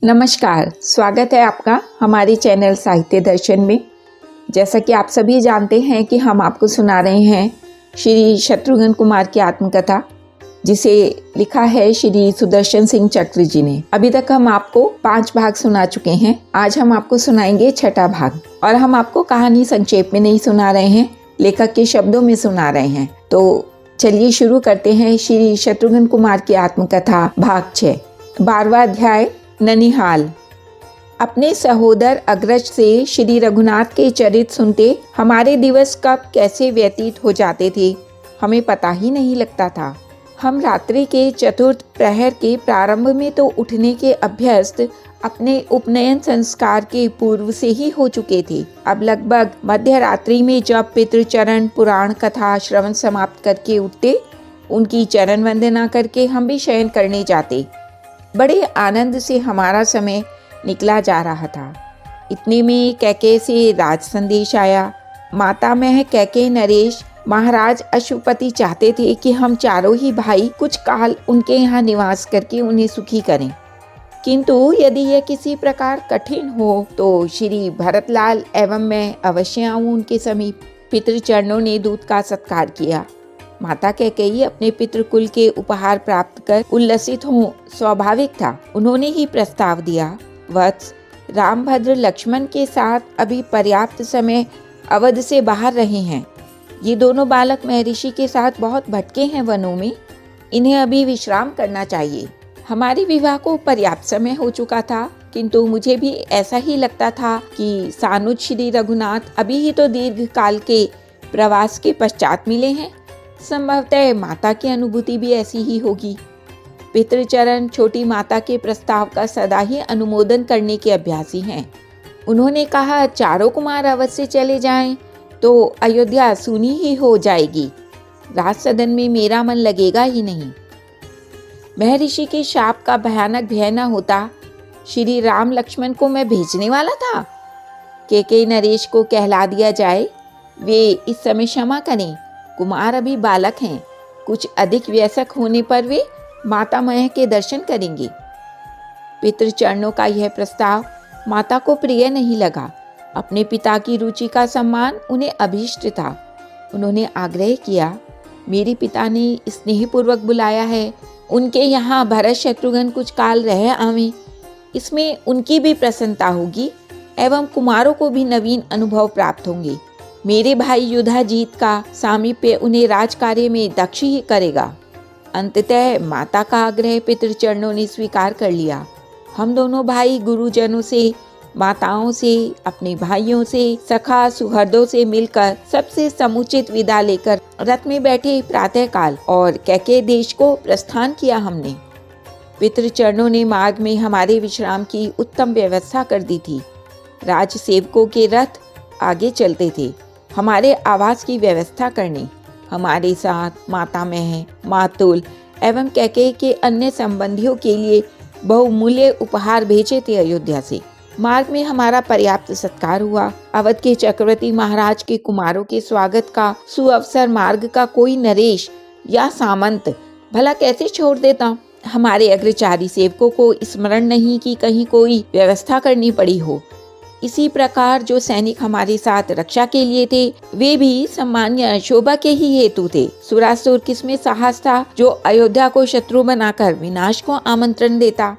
नमस्कार, स्वागत है आपका हमारे चैनल साहित्य दर्शन में। जैसा कि आप सभी जानते हैं कि हम आपको सुना रहे हैं श्री शत्रुघ्न कुमार की आत्मकथा, जिसे लिखा है श्री सुदर्शन सिंह चक्र जी ने। अभी तक हम आपको 5 भाग सुना चुके हैं। आज हम आपको सुनाएंगे 6ठा भाग, और हम आपको कहानी संक्षेप में नहीं सुना रहे हैं, लेखक के शब्दों में सुना रहे हैं। तो चलिए शुरू करते हैं श्री शत्रुघ्न कुमार की आत्मकथा भाग 6। 12वां अध्याय, ननिहाल। अपने सहोदर अग्रज से श्री रघुनाथ के चरित सुनते हमारे दिवस कब कैसे व्यतीत हो जाते थे हमें पता ही नहीं लगता था। हम रात्रि के चतुर्थ प्रहर के प्रारंभ में तो उठने के अभ्यस्त अपने उपनयन संस्कार के पूर्व से ही हो चुके थे। अब लगभग मध्य रात्रि में जब पितृचरण पुराण कथा श्रवण समाप्त करके उठते, उनकी चरण वंदना करके हम भी शयन करने जाते। बड़े आनंद से हमारा समय निकला जा रहा था। इतने में कैकेय से राज संदेश आया। माता में कैकेय नरेश महाराज अश्वपति चाहते थे कि हम चारों ही भाई कुछ काल उनके यहाँ निवास करके उन्हें सुखी करें, किंतु यदि यह किसी प्रकार कठिन हो तो श्री भरतलाल एवं मैं अवश्य आऊं उनके समीप। पितृचरणों ने दूत का सत्कार किया। माता कैकेयी अपने पितृकुल के उपहार प्राप्त कर उल्लसित हो, स्वाभाविक था। उन्होंने ही प्रस्ताव दिया, वत्स, रामभद्र लक्ष्मण के साथ अभी पर्याप्त समय अवध से बाहर रहे हैं। ये दोनों बालक महर्षि के साथ बहुत भटके हैं वनों में, इन्हें अभी विश्राम करना चाहिए। हमारे विवाह को पर्याप्त समय हो चुका था, किंतु मुझे भी ऐसा ही लगता था कि सानुज श्री रघुनाथ अभी ही तो दीर्घ काल के प्रवास के पश्चात मिले हैं। संभवतः माता की अनुभूति भी ऐसी ही होगी। पितृचरण छोटी माता के प्रस्ताव का सदा ही अनुमोदन करने के अभ्यासी हैं। उन्होंने कहा, चारों कुमार अवश्य से चले जाएं तो अयोध्या सूनी ही हो जाएगी। राज सदन में मेरा मन लगेगा ही नहीं। महर्षि के शाप का भयानक भय न होता, श्री राम लक्ष्मण को मैं भेजने वाला था। कैकेयी नरेश को कहला दिया जाए, वे इस समय क्षमा करें, कुमार अभी बालक हैं। कुछ अधिक वयस्क होने पर वे माता मह के दर्शन करेंगे। पितृचरणों का यह प्रस्ताव माता को प्रिय नहीं लगा। अपने पिता की रुचि का सम्मान उन्हें अभीष्ट था। उन्होंने आग्रह किया, मेरे पिता ने स्नेहपूर्वक बुलाया है, उनके यहाँ भरत शत्रुघ्न कुछ काल रह आवें, इसमें उनकी भी प्रसन्नता होगी एवं कुमारों को भी नवीन अनुभव प्राप्त होंगे। मेरे भाई युधाजीत का सामीप्य उन्हें राजकार्य में दक्ष ही करेगा। अंततः माता का आग्रह पितृचरणों ने स्वीकार कर लिया। हम दोनों भाई गुरुजनों से, माताओं से, अपने भाइयों से, सखा सुहृदों से मिलकर सबसे समुचित विदा लेकर रथ में बैठे प्रातःकाल और कैकेय देश को प्रस्थान किया हमने। पितृचरणों ने मार्ग में हमारे विश्राम की उत्तम व्यवस्था कर दी थी। राजसेवकों के रथ आगे चलते थे हमारे आवास की व्यवस्था करने। हमारे साथ माता मह, मातुल एवं कैकेयी के अन्य संबंधियों के लिए बहुमूल्य उपहार भेजे थे अयोध्या से। मार्ग में हमारा पर्याप्त सत्कार हुआ। अवध के चक्रवर्ती महाराज के कुमारों के स्वागत का सुअवसर मार्ग का कोई नरेश या सामंत भला कैसे छोड़ देता। हमारे अग्रचारी सेवकों को स्मरण नहीं कि कहीं कोई व्यवस्था करनी पड़ी हो। इसी प्रकार जो सैनिक हमारे साथ रक्षा के लिए थे, वे भी सम्मान्य शोभा के ही हेतु थे। सुरासुर किसमें साहस था जो अयोध्या को शत्रु बनाकर विनाश को आमंत्रण देता।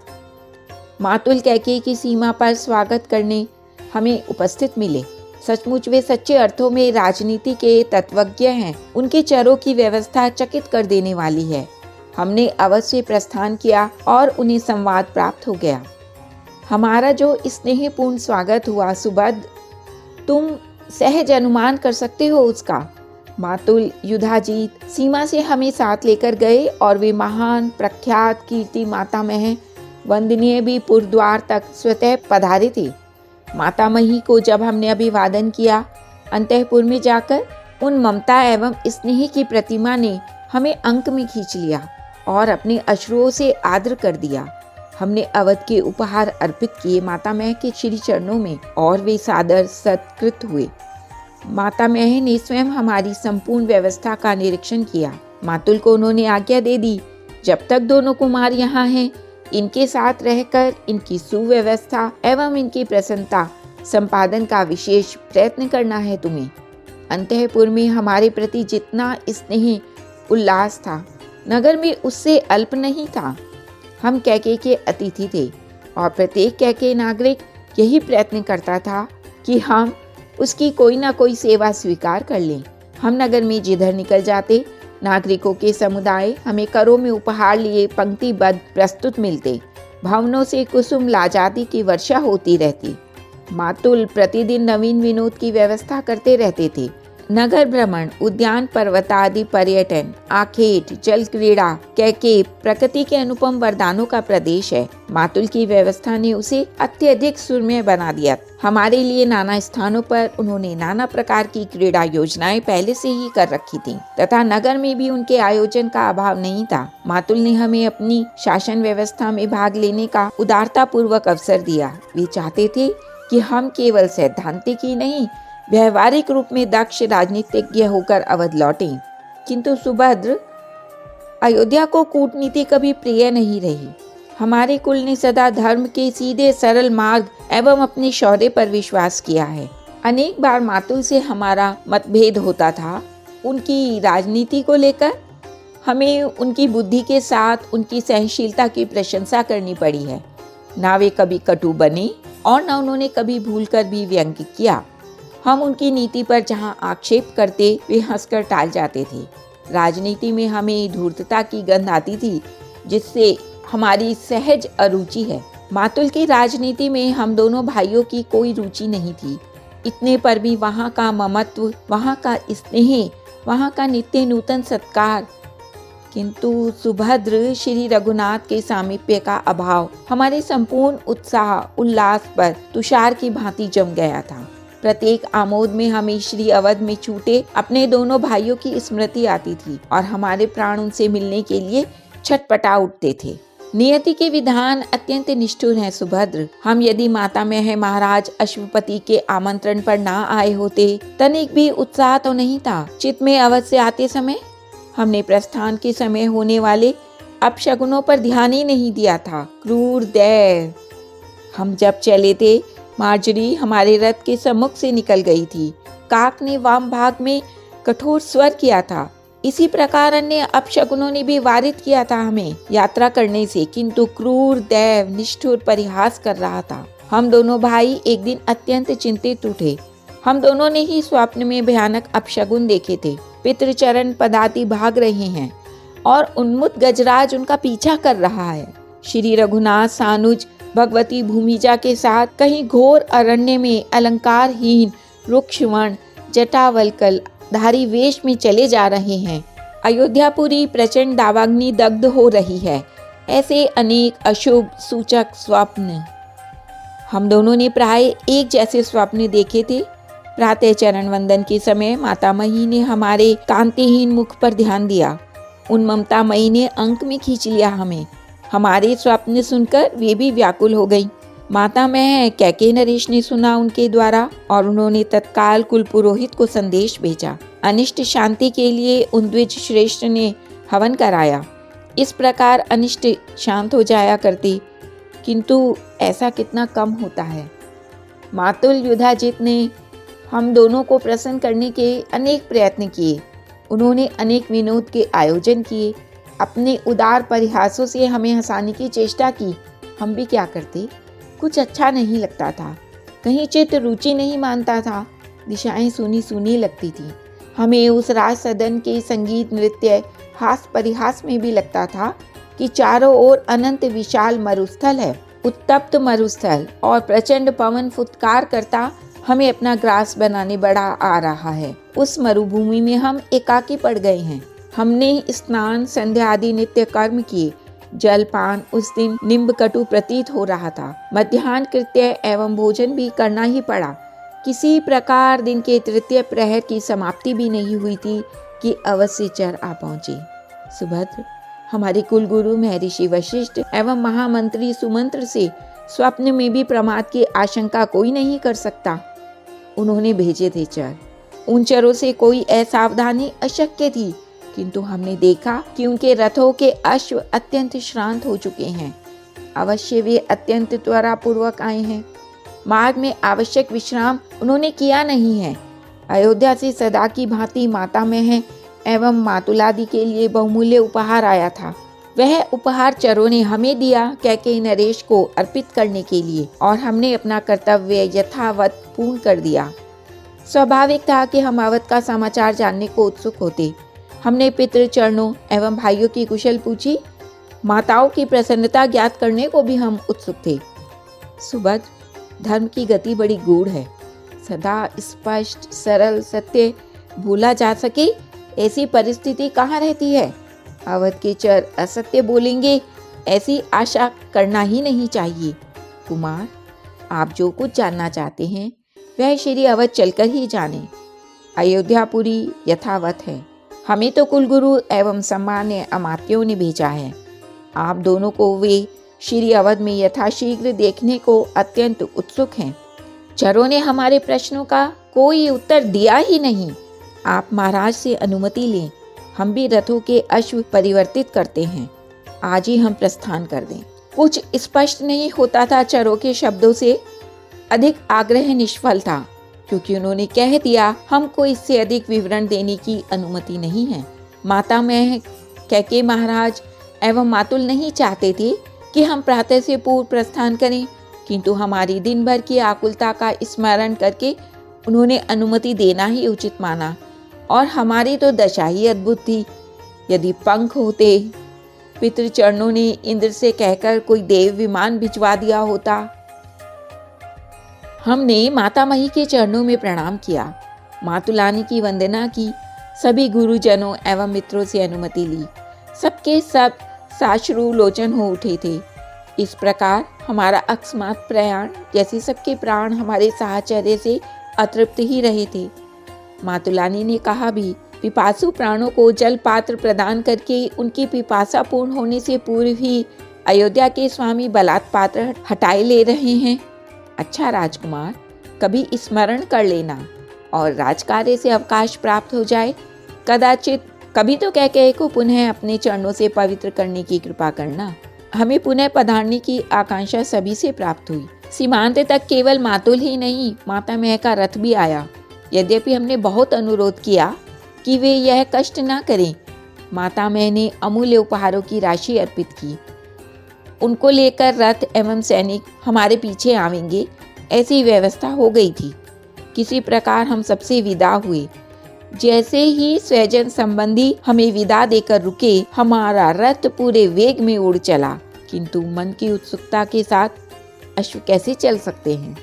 मातुल कैकेयी की सीमा पर स्वागत करने हमें उपस्थित मिले। सचमुच वे सच्चे अर्थों में राजनीति के तत्वज्ञ हैं। उनके चरों की व्यवस्था चकित कर देने वाली है। हमने अवश्य प्रस्थान किया और उन्हें संवाद प्राप्त हो गया। हमारा जो स्नेहपूर्ण स्वागत हुआ सुबद, तुम सहज अनुमान कर सकते हो उसका। मातुल युधाजीत सीमा से हमें साथ लेकर गए और वे महान प्रख्यात कीर्ति माता मह वंदनीय भी पुरद्वार तक स्वतः पधारे थे। माता मही को जब हमने अभिवादन किया, अंतःपुर में जाकर उन ममता एवं स्नेह की प्रतिमा ने हमें अंक में खींच लिया और अपने अश्रुओं से आदर कर दिया। हमने अवध के उपहार अर्पित किए माता मह के श्री चरणों में और वे सादर सत्कृत हुए। माता मह ने स्वयं हमारी संपूर्ण व्यवस्था का निरीक्षण किया। मातुल को उन्होंने आज्ञा दे दी, जब तक दोनों कुमार यहाँ हैं इनके साथ रहकर इनकी सुव्यवस्था एवं इनकी प्रसन्नता संपादन का विशेष प्रयत्न करना है तुम्हें। अंतःपुर में हमारे प्रति जितना स्नेह उल्लास था, नगर में उससे अल्प नहीं था। हम कैके के अतिथि थे और प्रत्येक कैके नागरिक यही प्रयत्न करता था कि हम उसकी कोई ना कोई सेवा स्वीकार कर लें। हम नगर में जिधर निकल जाते, नागरिकों के समुदाय हमें करों में उपहार लिए पंक्तिबद्ध प्रस्तुत मिलते। भवनों से कुसुम लाजादी की वर्षा होती रहती। मातुल प्रतिदिन नवीन विनोद की व्यवस्था करते रहते थे। नगर भ्रमण, उद्यान पर्वतादि पर्यटन, आखेट, जल क्रीड़ा, कैके प्रकृति के अनुपम वरदानों का प्रदेश है। मातुल की व्यवस्था ने उसे अत्यधिक सुरम्य बना दिया। हमारे लिए नाना स्थानों पर उन्होंने नाना प्रकार की क्रीड़ा योजनाएं पहले से ही कर रखी थी तथा नगर में भी उनके आयोजन का अभाव नहीं था। मातुल ने हमें अपनी शासन व्यवस्था में भाग लेने का उदारता पूर्वक अवसर दिया। वे चाहते थे कि हम केवल सैद्धांतिक ही नहीं, व्यवहारिक रूप में दक्ष राजनीतिज्ञ होकर अवध लौटें। किंतु सुभद्र, अयोध्या को कूटनीति कभी प्रिय नहीं रही। हमारे कुल ने सदा धर्म के सीधे सरल मार्ग एवं अपने शौर्य पर विश्वास किया है। अनेक बार मातुल से हमारा मतभेद होता था उनकी राजनीति को लेकर। हमें उनकी बुद्धि के साथ उनकी सहनशीलता की प्रशंसा करनी पड़ी है। ना वे कभी कटु बने और न उन्होंने कभी भूलकर भी व्यंग्य किया। हम उनकी नीति पर जहां आक्षेप करते, वे हंसकर टाल जाते थे। राजनीति में हमें धूर्तता की गंध आती थी, जिससे हमारी सहज अरुचि है। मातुल की राजनीति में हम दोनों भाइयों की कोई रुचि नहीं थी। इतने पर भी वहाँ का ममत्व, वहाँ का स्नेह, वहाँ का नित्य नूतन सत्कार। किंतु सुभद्र, श्री रघुनाथ के सामीप्य का अभाव हमारे संपूर्ण उत्साह उल्लास पर तुषार की भांति जम गया था। प्रत्येक आमोद में हमें श्री अवध में छूटे अपने दोनों भाइयों की स्मृति आती थी और हमारे प्राण उनसे मिलने के लिए छटपटा उठते थे। नियति के विधान अत्यंत निष्ठुर हैं सुभद्र। हम यदि माता में है महाराज अश्वपति के आमंत्रण पर ना आए होते, तनिक भी उत्साह तो नहीं था। चित्त में अवध से आते समय हमने प्रस्थान के समय होने वाले अपशगुनों पर ध्यान ही नहीं दिया था। क्रूर दैव! हम जब चले थे, मार्जरी हमारे रथ के सम्मुख से निकल गई थी। काक ने वाम भाग में कठोर स्वर किया था। इसी प्रकार अन्य अपशगुनों ने भी वारित किया था हमें यात्रा करने से, किंतु क्रूर दैव निष्ठुर परिहास कर रहा था। हम दोनों भाई एक दिन अत्यंत चिंतित उठे। हम दोनों ने ही स्वप्न में भयानक अपशगुन देखे थे। पितृचरण पदाति भाग रहे हैं और उन्मुक्त गजराज उनका पीछा कर रहा है। श्री रघुनाथ सानुज भगवती भूमिजा के साथ कहीं घोर अरण्य में अलंकारहीन रुक्षवण जटावल्कल धारी वेश में चले जा रहे हैं। अयोध्यापुरी प्रचंड दावाग्नि दग्ध हो रही है। ऐसे अनेक अशुभ सूचक स्वप्न हम दोनों ने प्राय एक जैसे स्वप्न देखे थे। प्रातः चरण वंदन के समय माता मही ने हमारे कांतिहीन मुख पर ध्यान दिया। उन ममता मई ने अंक में खींच लिया हमें। हमारे स्वप्न सुनकर वे भी व्याकुल हो गई। माता मैं कैके नरेश ने सुना उनके द्वारा और उन्होंने तत्काल कुल पुरोहित को संदेश भेजा। अनिष्ट शांति के लिए उन द्विज श्रेष्ठ ने हवन कराया। इस प्रकार अनिष्ट शांत हो जाया करती, किंतु ऐसा कितना कम होता है। मातुल युधाजित ने हम दोनों को प्रसन्न करने के अनेक प्रयत्न किए। उन्होंने अनेक विनोद के आयोजन किए। अपने उदार परिहासों से हमें हंसाने की चेष्टा की। हम भी क्या करते, कुछ अच्छा नहीं लगता था। कहीं चित्त रुचि नहीं मानता था। दिशाएं सुनी सुनी लगती थी। हमें उस राज सदन के संगीत नृत्य हास परिहास में भी लगता था कि चारों ओर अनंत विशाल मरुस्थल है, उत्तप्त मरुस्थल, और प्रचंड पवन फुत्कार करता हमें अपना ग्रास बनाने बड़ा आ रहा है। उस मरुभूमि में हम एकाकी पड़ गए हैं। हमने स्नान संध्या आदि नित्य कर्म किए। जलपान उस दिन निम्ब कटु प्रतीत हो रहा था। मध्याह्न कृत्य एवं भोजन भी करना ही पड़ा। किसी प्रकार दिन के तृतीय प्रहर की समाप्ति भी नहीं हुई थी कि अवश्य चर आ पहुंचे। सुभद्र, हमारे कुलगुरु महर्षि वशिष्ठ एवं महामंत्री सुमंत्र से स्वप्न में भी प्रमाद की आशंका कोई नहीं कर सकता। उन्होंने भेजे थे चर। उन चरों से कोई असावधानी अशक्य थी, किंतु हमने देखा कि उनके रथों के अश्व अत्यंत श्रांत हो चुके हैं। अवश्य वे अत्यंत त्वरापूर्वक आए हैं। मार्ग में आवश्यक विश्राम उन्होंने किया नहीं है। अयोध्या से सदा की भांति माता में है एवं मातुलादि के लिए बहुमूल्य उपहार आया था। वह उपहार चरों ने हमें दिया कैकेयी नरेश को अर्पित करने के लिए, और हमने अपना कर्तव्य यथावत पूर्ण कर दिया। स्वाभाविक था कि हम अवध का समाचार जानने को उत्सुक होते। हमने पितृ चरणों एवं भाइयों की कुशल पूछी। माताओं की प्रसन्नता ज्ञात करने को भी हम उत्सुक थे। सुभद्र, धर्म की गति बड़ी गूढ़ है। सदा स्पष्ट सरल सत्य भूला जा सके ऐसी परिस्थिति कहाँ रहती है। अवध के चर असत्य बोलेंगे ऐसी आशा करना ही नहीं चाहिए। कुमार, आप जो कुछ जानना चाहते हैं वह श्री अवध चलकर ही जाने। अयोध्यापुरी यथावत है। हमें तो कुलगुरु एवं सम्मान्य अमात्यों ने भेजा है। आप दोनों को वे श्री अवध में यथाशीघ्र देखने को अत्यंत उत्सुक हैं। चरों ने हमारे प्रश्नों का कोई उत्तर दिया ही नहीं। आप महाराज से अनुमति लें, हम भी रथों के अश्व परिवर्तित करते हैं। आज ही हम प्रस्थान कर दें। कुछ स्पष्ट नहीं होता था। चरों के शब्दों से अधिक आग्रह निष्फल था, क्योंकि उन्होंने कह दिया हमको इससे अधिक विवरण देने की अनुमति नहीं है। माता में कैकेयी महाराज एवं मातुल नहीं चाहते थे कि हम प्रातः से पूर्व प्रस्थान करें, किंतु हमारी दिन भर की आकुलता का स्मरण करके उन्होंने अनुमति देना ही उचित माना। और हमारी तो दशा ही अद्भुत थी। यदि पंख होते, पितृचरणों ने इंद्र से कहकर कोई देव विमान भिजवा दिया होता। हमने माता मही के चरणों में प्रणाम किया, मातुलानी की वंदना की, सभी गुरुजनों एवं मित्रों से अनुमति ली। सबके सब साश्रु लोचन हो उठे थे। इस प्रकार हमारा अकस्मात प्रयाण, जैसे सबके प्राण हमारे साहचर्य से अतृप्त ही रहे थे। मातुलानी ने कहा भी, पिपासु प्राणों को जल पात्र प्रदान करके उनकी पिपासा पूर्ण होने से पूर्व ही अयोध्या के स्वामी बलात् पात्र हटाए ले रहे हैं। अच्छा राजकुमार, कभी स्मरण कर लेना और राजकार्य से अवकाश प्राप्त हो जाए, कदाचित कभी तो कैकेयी को पुनः अपने चरणों से पवित्र करने की कृपा करना। हमें पुनः पधारने की आकांक्षा सभी से प्राप्त हुई। सीमांत तक केवल मातुल ही नहीं, माता मह का रथ भी आया। यद्यपि हमने बहुत अनुरोध किया कि वे यह कष्ट न करें, माता मह ने अमूल्य उपहारों की राशि अर्पित की। उनको लेकर रथ एवं सैनिक हमारे पीछे आवेंगे ऐसी व्यवस्था हो गई थी। किसी प्रकार हम सबसे विदा हुए। जैसे ही स्वजन संबंधी हमें विदा देकर रुके, हमारा रथ पूरे वेग में उड़ चला। किंतु मन की उत्सुकता के साथ अश्व कैसे चल सकते हैं?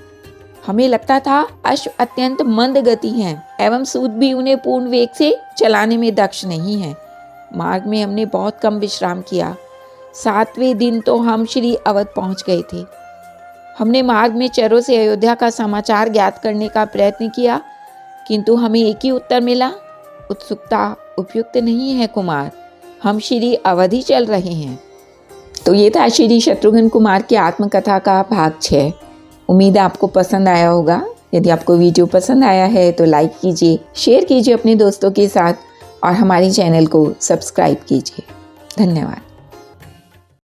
हमें लगता था अश्व अत्यंत मंद गति हैं एवं सूत भी उन्हें पूर्ण वेग से चलाने में दक्ष नहीं है। मार्ग में हमने बहुत कम विश्राम किया। 7वें दिन तो हम श्री अवध पहुंच गए थे। हमने मार्ग में चरों से अयोध्या का समाचार ज्ञात करने का प्रयत्न किया, किंतु हमें एक ही उत्तर मिला, उत्सुकता उपयुक्त नहीं है कुमार, हम श्री अवध ही चल रहे हैं। तो ये था श्री शत्रुघ्न कुमार की आत्मकथा का भाग 6। उम्मीद है आपको पसंद आया होगा। यदि आपको वीडियो पसंद आया है तो लाइक कीजिए, शेयर कीजिए अपने दोस्तों के साथ और हमारे चैनल को सब्सक्राइब कीजिए। धन्यवाद।